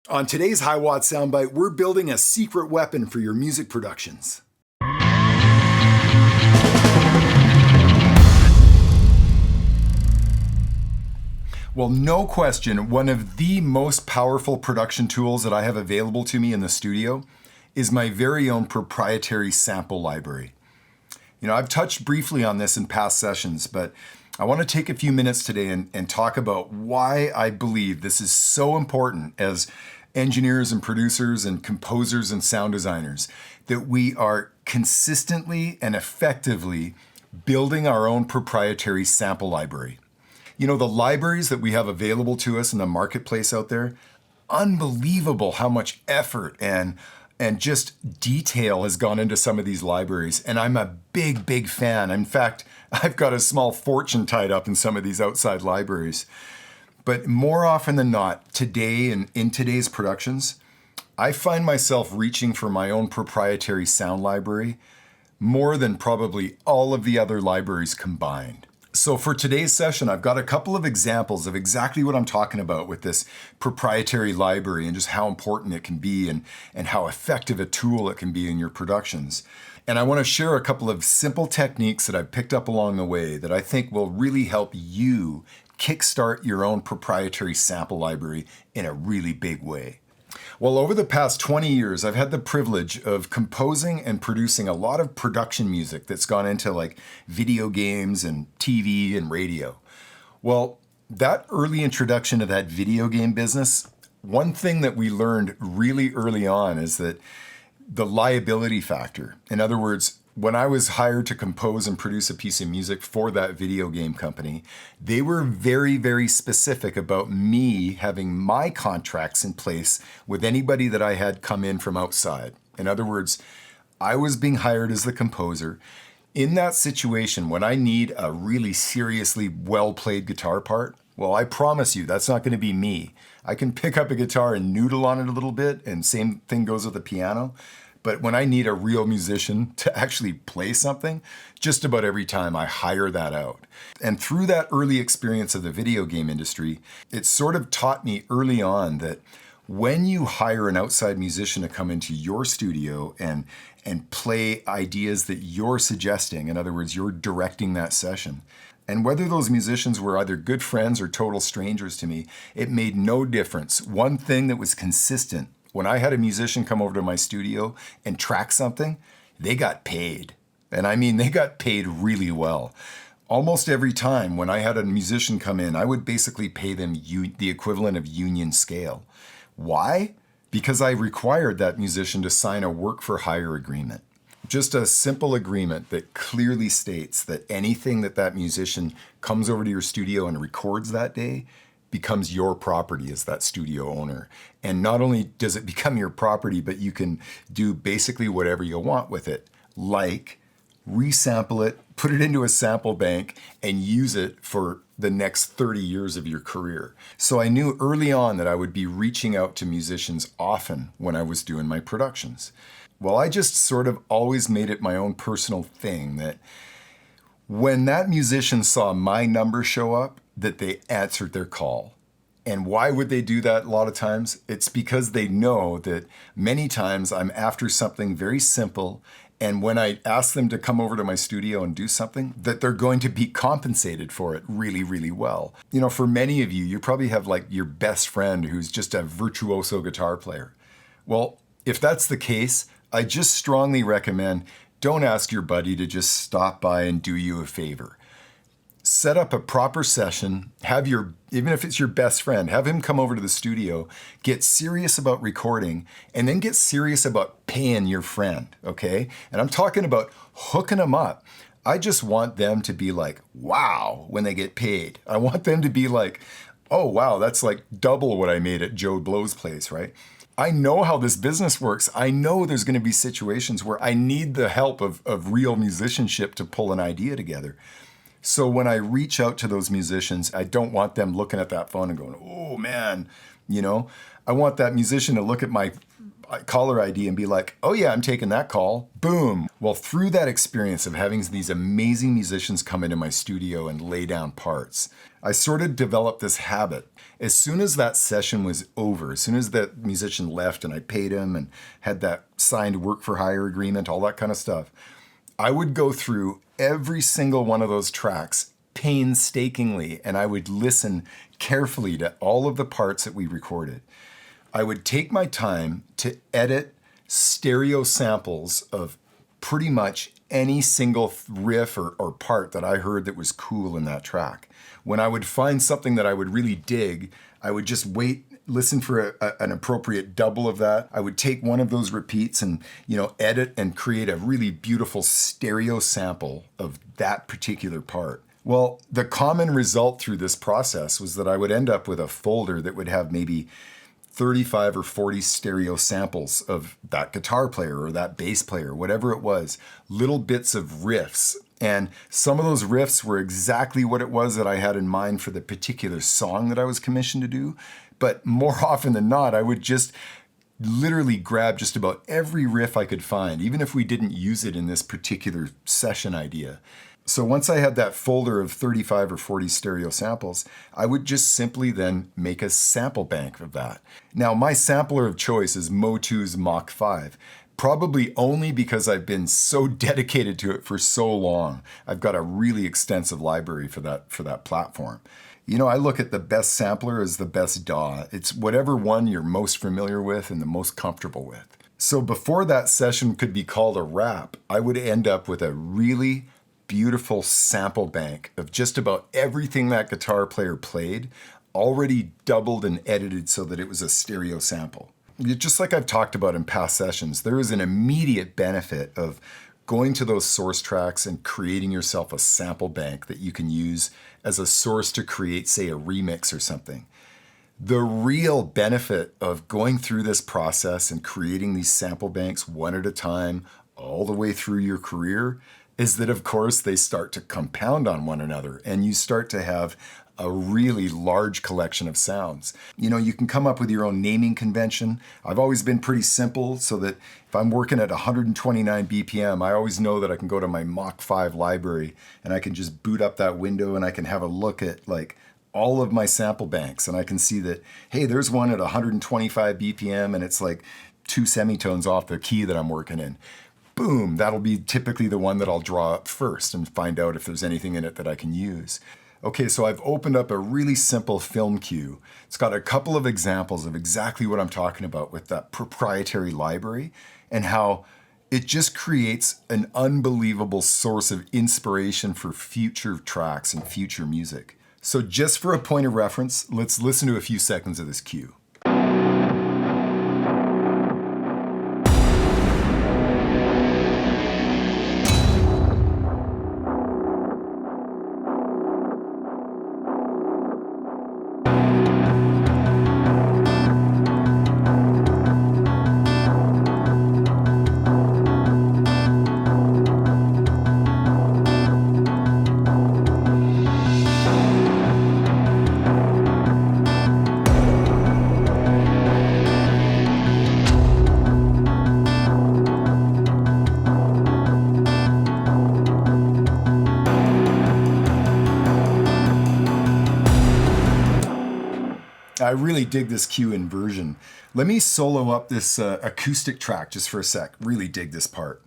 On today's Hiwatt Soundbite, we're building a secret weapon for your music productions. Well, no question, one of the most powerful production tools that I have available to me in the studio is my very own proprietary sample library. I've touched briefly on this in past sessions, but I want to take a few minutes today and talk about why I believe this is so important as engineers and producers and composers and sound designers, that we are consistently and effectively building our own proprietary sample library. The libraries that we have available to us in the marketplace out there, unbelievable how much effort and just detail has gone into some of these libraries. And I'm a big fan. In fact, I've got a small fortune tied up in some of these outside libraries. But more often than not, today and in today's productions, I find myself reaching for my own proprietary sound library more than probably all of the other libraries combined. So for today's session, I've got a couple of examples of exactly what I'm talking about with this proprietary library and just how important it can be and how effective a tool it can be in your productions. And I want to share a couple of simple techniques that I've picked up along the way that I think will really help you kickstart your own proprietary sample library in a really big way. Well, over the past 20 years, I've had the privilege of composing and producing a lot of production music that's gone into like video games and TV and radio. Well, that early introduction to that video game business, one thing that we learned really early on is that the liability factor. In other words, when I was hired to compose and produce a piece of music for that video game company, they were very specific about me having my contracts in place with anybody that I had come in from outside. In other words, I was being hired as the composer. In that situation, when I need a really seriously well-played guitar part, well, I promise you, that's not going to be me. I can pick up a guitar and noodle on it a little bit, and same thing goes with the piano. But when I need a real musician to actually play something, just about every time I hire that out. And through that early experience of the video game industry, it sort of taught me early on that when you hire an outside musician to come into your studio and play ideas that you're suggesting, in other words, you're directing that session, and whether those musicians were either good friends or total strangers to me, it made no difference. One thing that was consistent: when I had a musician come over to my studio and track something, they got paid. And I mean, they got paid really well. Almost every time when I had a musician come in, I would basically pay them the equivalent of union scale. Why? Because I required that musician to sign a work for hire agreement. Just a simple agreement that clearly states that anything that musician comes over to your studio and records that day becomes your property as that studio owner. And not only does it become your property, but you can do basically whatever you want with it, like resample it, put it into a sample bank, and use it for the next 30 years of your career. So I knew early on that I would be reaching out to musicians often when I was doing my productions. Well, I just sort of always made it my own personal thing that when that musician saw my number show up, that they answered their call. And why would they do that a lot of times? It's because they know that many times I'm after something very simple, and when I ask them to come over to my studio and do something, that they're going to be compensated for it really well. For many of you, you probably have like your best friend who's just a virtuoso guitar player. Well, if that's the case, I just strongly recommend don't ask your buddy to just stop by and do you a favor. Set up a proper session, even if it's your best friend, have him come over to the studio, get serious about recording, and then get serious about paying your friend, okay? And I'm talking about hooking them up. I just want them to be like, wow, when they get paid. I want them to be like, oh, wow, that's like double what I made at Joe Blow's place, right? I know how this business works. I know there's going to be situations where I need the help of real musicianship to pull an idea together. So when I reach out to those musicians, I don't want them looking at that phone and going, oh man, I want that musician to look at my caller ID and be like, oh yeah, I'm taking that call. Boom. Well, through that experience of having these amazing musicians come into my studio and lay down parts, I sort of developed this habit. As soon as that session was over, as soon as that musician left and I paid him and had that signed work for hire agreement, all that kind of stuff, I would go through every single one of those tracks painstakingly, and I would listen carefully to all of the parts that we recorded. I would take my time to edit stereo samples of pretty much any single riff or part that I heard that was cool in that track. When I would find something that I would really dig, I would just wait, listen for an appropriate double of that. I would take one of those repeats and, edit and create a really beautiful stereo sample of that particular part. Well, the common result through this process was that I would end up with a folder that would have maybe 35 or 40 stereo samples of that guitar player or that bass player, whatever it was, little bits of riffs. And some of those riffs were exactly what it was that I had in mind for the particular song that I was commissioned to do. But more often than not, I would just literally grab just about every riff I could find, even if we didn't use it in this particular session idea. So once I had that folder of 35 or 40 stereo samples, I would just simply then make a sample bank of that. Now, my sampler of choice is Motu's Mach 5, probably only because I've been so dedicated to it for so long. I've got a really extensive library for that platform. I look at the best sampler as the best DAW. It's whatever one you're most familiar with and the most comfortable with. So before that session could be called a wrap, I would end up with a really beautiful sample bank of just about everything that guitar player played, already doubled and edited so that it was a stereo sample. Just like I've talked about in past sessions, there is an immediate benefit of going to those source tracks and creating yourself a sample bank that you can use as a source to create, say, a remix or something. The real benefit of going through this process and creating these sample banks one at a time all the way through your career is that, of course, they start to compound on one another and you start to have a really large collection of sounds. You can come up with your own naming convention. I've always been pretty simple so that if I'm working at 129 BPM, I always know that I can go to my Mach 5 library and I can just boot up that window and I can have a look at all of my sample banks and I can see that, hey, there's one at 125 BPM and it's like 2 semitones off the key that I'm working in. Boom, that'll be typically the one that I'll draw up first and find out if there's anything in it that I can use. Okay, so I've opened up a really simple film cue. It's got a couple of examples of exactly what I'm talking about with that proprietary library and how it just creates an unbelievable source of inspiration for future tracks and future music. So just for a point of reference, let's listen to a few seconds of this cue. I really dig this cue inversion. Let me solo up this acoustic track just for a sec. Really dig this part.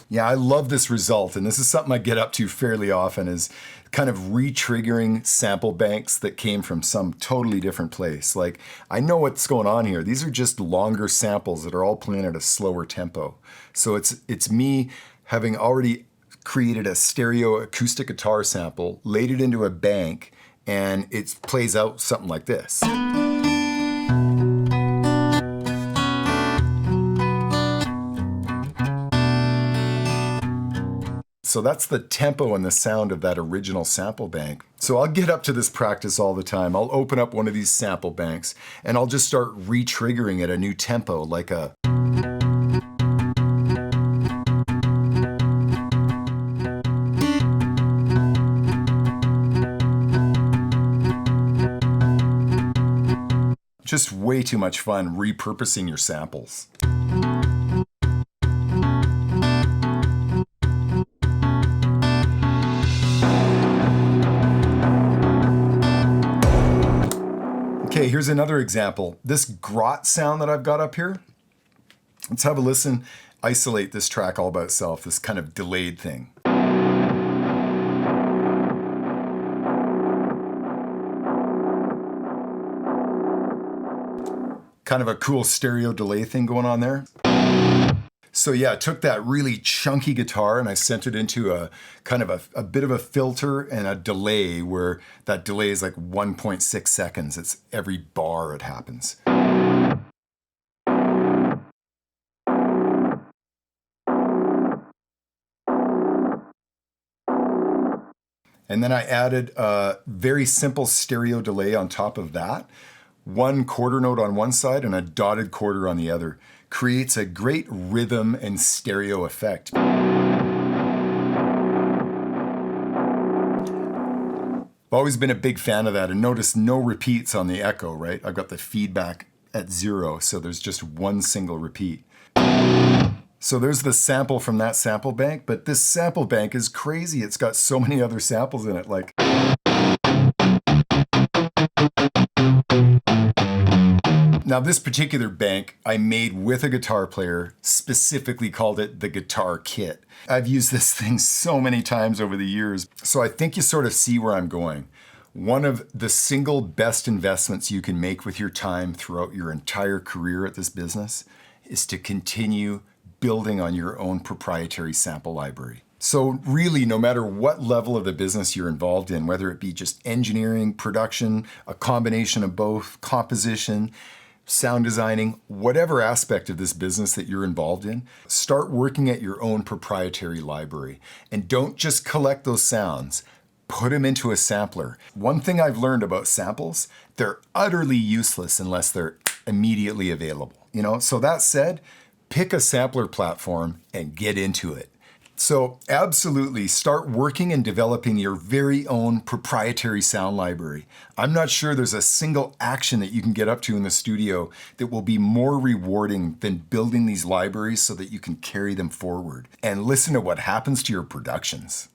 Yeah, I love this result, and this is something I get up to fairly often, is kind of re-triggering sample banks that came from some totally different place. Like, I know what's going on here. These are just longer samples that are all playing at a slower tempo. So it's me having already created a stereo acoustic guitar sample, laid it into a bank, and it plays out something like this. So that's the tempo and the sound of that original sample bank. So I'll get up to this practice all the time. I'll open up one of these sample banks and I'll just start re-triggering at a new tempo, like a... Just way too much fun repurposing your samples. Okay, here's another example. This grot sound that I've got up here, let's have a listen, isolate this track all by itself, this kind of delayed thing. Kind of a cool stereo delay thing going on there. So yeah, I took that really chunky guitar and I sent it into a kind of a bit of a filter and a delay where that delay is like 1.6 seconds. It's every bar it happens. And then I added a very simple stereo delay on top of that. One quarter note on one side and a dotted quarter on the other. Creates a great rhythm and stereo effect. I've always been a big fan of that, and notice no repeats on the echo, right? I've got the feedback at 0, so there's just one single repeat. So there's the sample from that sample bank, but this sample bank is crazy. It's got so many other samples in it, like... Now this particular bank I made with a guitar player, specifically called it the guitar kit. I've used this thing so many times over the years, so I think you sort of see where I'm going. One of the single best investments you can make with your time throughout your entire career at this business is to continue building on your own proprietary sample library. So really, no matter what level of the business you're involved in, whether it be just engineering, production, a combination of both, composition, sound designing, whatever aspect of this business that you're involved in, start working at your own proprietary library. And don't just collect those sounds, put them into a sampler. One thing I've learned about samples, they're utterly useless unless they're immediately available. So that said, pick a sampler platform and get into it. So absolutely start working and developing your very own proprietary sound library. I'm not sure there's a single action that you can get up to in the studio that will be more rewarding than building these libraries so that you can carry them forward and listen to what happens to your productions.